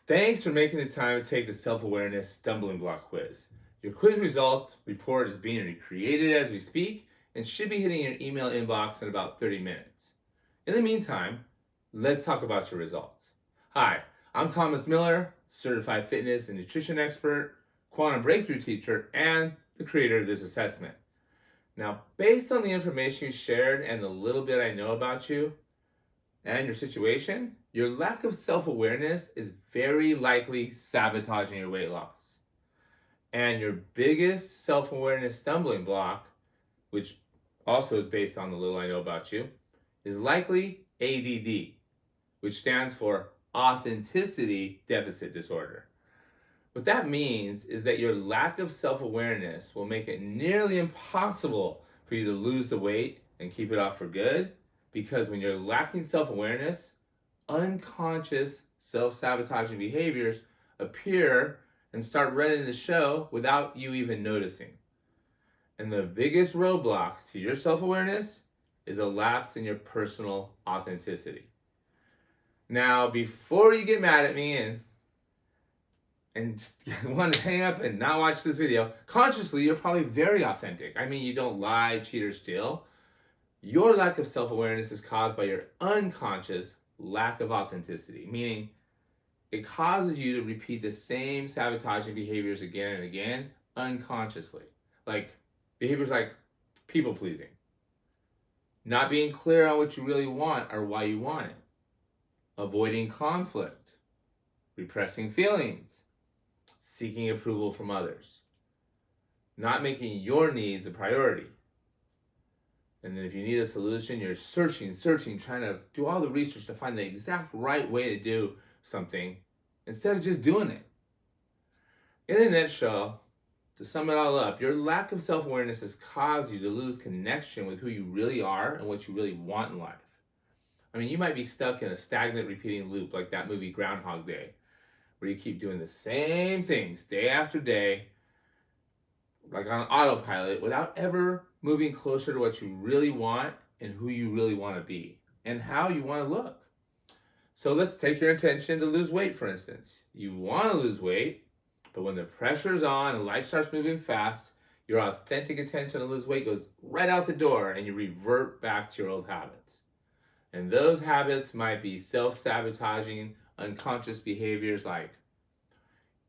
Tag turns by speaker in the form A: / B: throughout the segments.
A: Thanks for making the time to take the self-awareness stumbling block quiz. Your quiz result report is being recreated as we speak and should be hitting your email inbox in about 30 minutes. In the meantime, let's talk about your results. Hi, I'm Thomas Miller, certified fitness and nutrition expert, quantum breakthrough teacher, and the creator of this assessment. Now, based on the information you shared and the little bit I know about you, and your situation, your lack of self awareness is very likely sabotaging your weight loss. And your biggest self awareness stumbling block, which also is based on the little I know about you, is likely ADD, which stands for Authenticity Deficit Disorder. What that means is that your lack of self awareness will make it nearly impossible for you to lose the weight and keep it off for good, because when you're lacking self awareness, unconscious self sabotaging behaviors appear and start running the show without you even noticing. And the biggest roadblock to your self awareness is a lapse in your personal authenticity. Now, before you get mad at me and want to hang up and not watch this video, consciously, you're probably very authentic. I mean, you don't lie, cheat, or steal. Your lack of self-awareness is caused by your unconscious lack of authenticity, meaning it causes you to repeat the same sabotaging behaviors again and again unconsciously. Like behaviors like people pleasing, not being clear on what you really want or why you want it, avoiding conflict, repressing feelings, seeking approval from others, not making your needs a priority. And then if you need a solution, you're searching, trying to do all the research to find the exact right way to do something instead of just doing it. In a nutshell, to sum it all up, your lack of self-awareness has caused you to lose connection with who you really are and what you really want in life. I mean, you might be stuck in a stagnant repeating loop like that movie Groundhog Day, where you keep doing the same things day after day, like on autopilot, without ever moving closer to what you really want and who you really want to be and how you want to look. So let's take your intention to lose weight, for instance. You want to lose weight, but when the pressure's on and life starts moving fast, your authentic intention to lose weight goes right out the door and you revert back to your old habits. And those habits might be self-sabotaging, unconscious behaviors like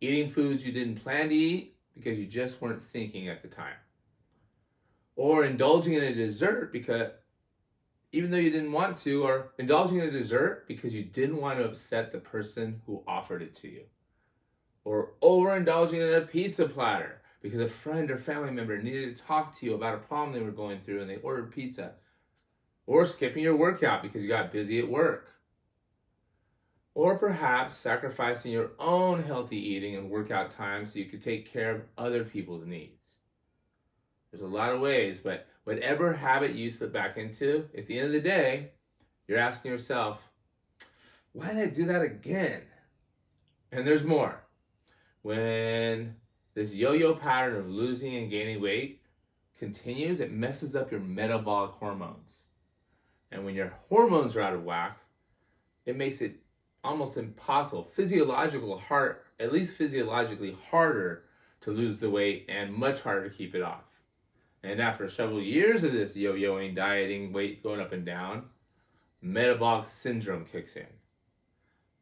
A: eating foods you didn't plan to eat because you just weren't thinking at the time. Or indulging in a dessert because even though you didn't want to, or indulging in a dessert because you didn't want to upset the person who offered it to you. Or overindulging in a pizza platter because a friend or family member needed to talk to you about a problem they were going through and they ordered pizza. Or skipping your workout because you got busy at work. Or perhaps sacrificing your own healthy eating and workout time so you could take care of other people's needs. There's a lot of ways, but whatever habit you slip back into, at the end of the day, you're asking yourself, why did I do that again? And there's more. When this yo-yo pattern of losing and gaining weight continues, it messes up your metabolic hormones. And when your hormones are out of whack, it makes it almost impossible, at least physiologically harder to lose the weight and much harder to keep it off. And after several years of this yo-yoing, dieting, weight going up and down, metabolic syndrome kicks in.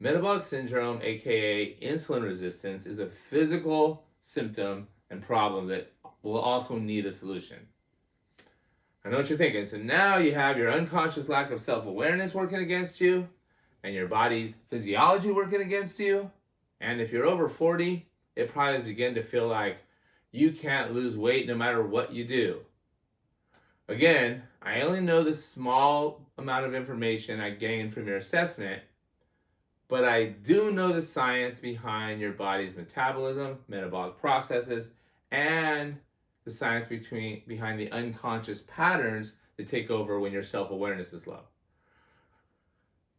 A: Metabolic syndrome, aka insulin resistance, is a physical symptom and problem that will also need a solution. I know what you're thinking. So now you have your unconscious lack of self-awareness working against you, and your body's physiology working against you. And if you're over 40, it probably begin to feel like you can't lose weight no matter what you do. Again, I only know the small amount of information I gained from your assessment, but I do know the science behind your body's metabolism, metabolic processes, and the science behind the unconscious patterns that take over when your self-awareness is low.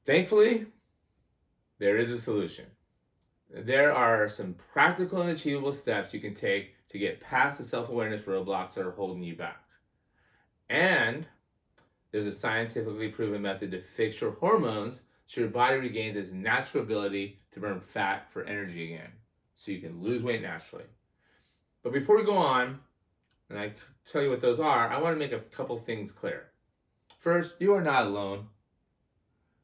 A: Thankfully, there is a solution. There are some practical and achievable steps you can take to get past the self-awareness roadblocks that are holding you back. And there's a scientifically proven method to fix your hormones so your body regains its natural ability to burn fat for energy again, so you can lose weight naturally. But before we go on, and I tell you what those are, I want to make a couple things clear. First, you are not alone.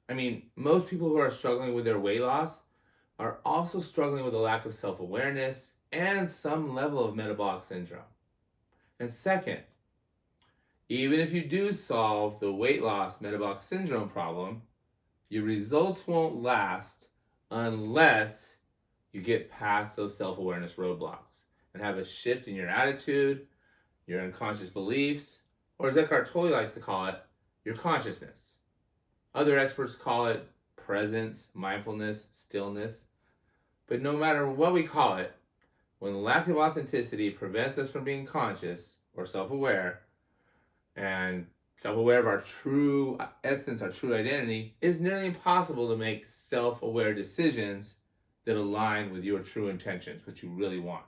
A: I mean, most people who are struggling with their weight loss are also struggling with a lack of self-awareness and some level of metabolic syndrome. And second, even if you do solve the weight loss metabolic syndrome problem, your results won't last unless you get past those self-awareness roadblocks and have a shift in your attitude, your unconscious beliefs, or as Eckhart Tolle likes to call it, your consciousness. Other experts call it presence, mindfulness, stillness. But no matter what we call it, when the lack of authenticity prevents us from being conscious or self-aware, and self-aware of our true essence, our true identity, it's nearly impossible to make self-aware decisions that align with your true intentions, what you really want.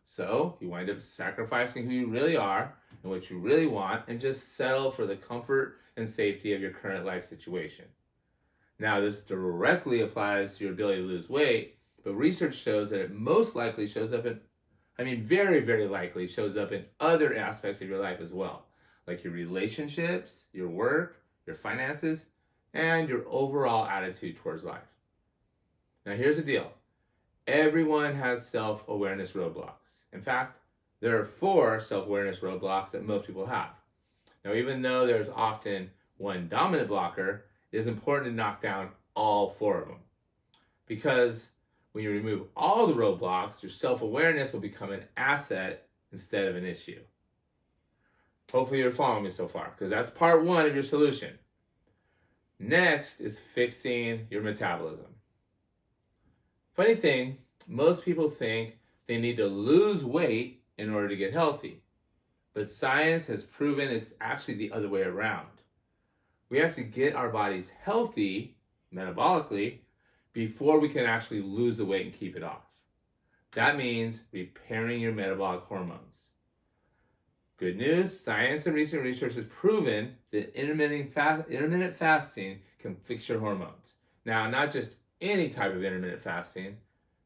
A: So you wind up sacrificing who you really are and what you really want and just settle for the comfort and safety of your current life situation. Now, this directly applies to your ability to lose weight, but research shows that it most likely shows up very, very likely shows up in other aspects of your life as well, like your relationships, your work, your finances, and your overall attitude towards life. Now, here's the deal. Everyone has self-awareness roadblocks. In fact, there are 4 self-awareness roadblocks that most people have. Now, even though there's often one dominant blocker, it is important to knock down all 4 of them. Because when you remove all the roadblocks, your self-awareness will become an asset instead of an issue. Hopefully you're following me so far, because that's part 1 of your solution. Next is fixing your metabolism. Funny thing, most people think they need to lose weight in order to get healthy. But science has proven it's actually the other way around. We have to get our bodies healthy, metabolically, before we can actually lose the weight and keep it off. That means repairing your metabolic hormones. Good news, science and recent research has proven that intermittent fasting can fix your hormones. Now, not just any type of intermittent fasting,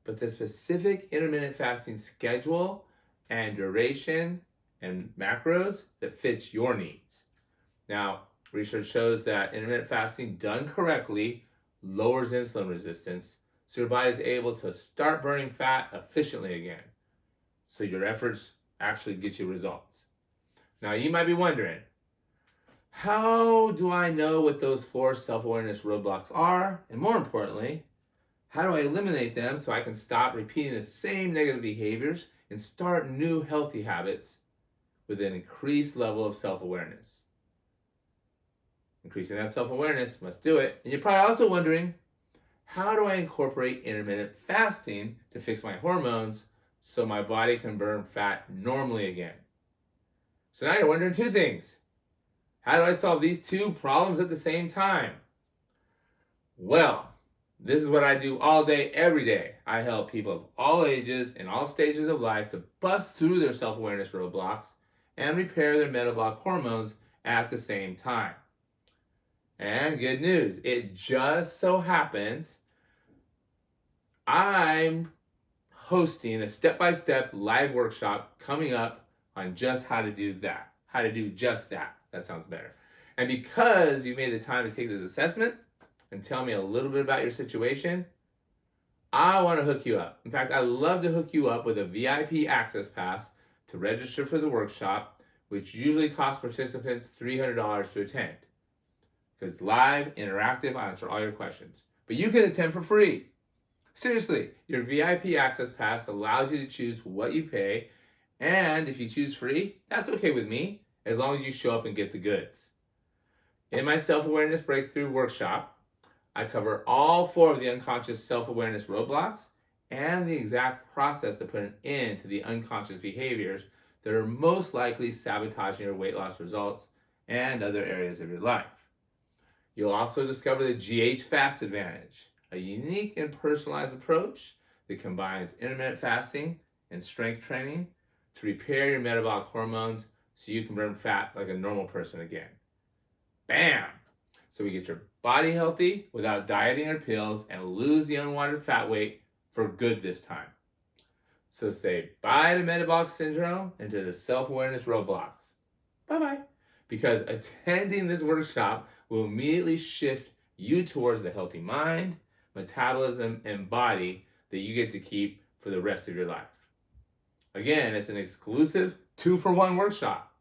A: but the specific intermittent fasting schedule and duration and macros that fits your needs. Now, research shows that intermittent fasting done correctly lowers insulin resistance, so your body is able to start burning fat efficiently again. So your efforts actually get you results. Now, you might be wondering, how do I know what those 4 self-awareness roadblocks are? And more importantly, how do I eliminate them so I can stop repeating the same negative behaviors and start new healthy habits with an increased level of self-awareness? Increasing that self-awareness must do it. And you're probably also wondering, how do I incorporate intermittent fasting to fix my hormones so my body can burn fat normally again? So now you're wondering 2 things. How do I solve these 2 problems at the same time? Well, this is what I do all day, every day. I help people of all ages and all stages of life to bust through their self-awareness roadblocks and repair their metabolic hormones at the same time. And good news, it just so happens I'm hosting a step-by-step live workshop coming up on just how to do that. How to do just that. That sounds better. And because you made the time to take this assessment and tell me a little bit about your situation, I want to hook you up. In fact, I'd love to hook you up with a VIP access pass to register for the workshop, which usually costs participants $300 to attend. Because live, interactive, I answer all your questions. But you can attend for free. Seriously, your VIP access pass allows you to choose what you pay, and if you choose free, that's okay with me, as long as you show up and get the goods. In my Self-Awareness Breakthrough Workshop, I cover all 4 of the unconscious self-awareness roadblocks and the exact process to put an end to the unconscious behaviors that are most likely sabotaging your weight loss results and other areas of your life. You'll also discover the GH Fast Advantage, a unique and personalized approach that combines intermittent fasting and strength training to repair your metabolic hormones so you can burn fat like a normal person again. Bam! So we get your body healthy without dieting or pills, and lose the unwanted fat weight for good this time. So say bye to metabolic syndrome and to the self-awareness roadblocks. Bye-bye. Because attending this workshop will immediately shift you towards a healthy mind, metabolism, and body that you get to keep for the rest of your life. Again, it's an exclusive 2-for-1 workshop.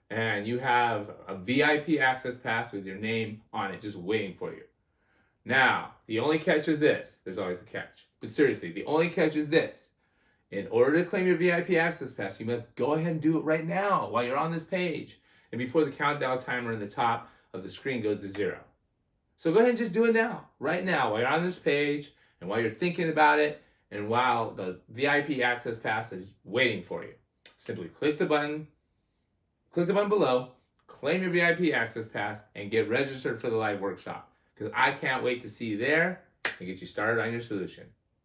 A: And you have a VIP access pass with your name on it just waiting for you. Now, the only catch is this. There's always a catch. But seriously, the only catch is this. In order to claim your VIP access pass, you must go ahead and do it right now while you're on this page and before the countdown timer in the top of the screen goes to 0. So go ahead and just do it now, right now, while you're on this page and while you're thinking about it and while the VIP access pass is waiting for you. Simply click the button below, claim your VIP access pass, and get registered for the live workshop. Because I can't wait to see you there and get you started on your solution.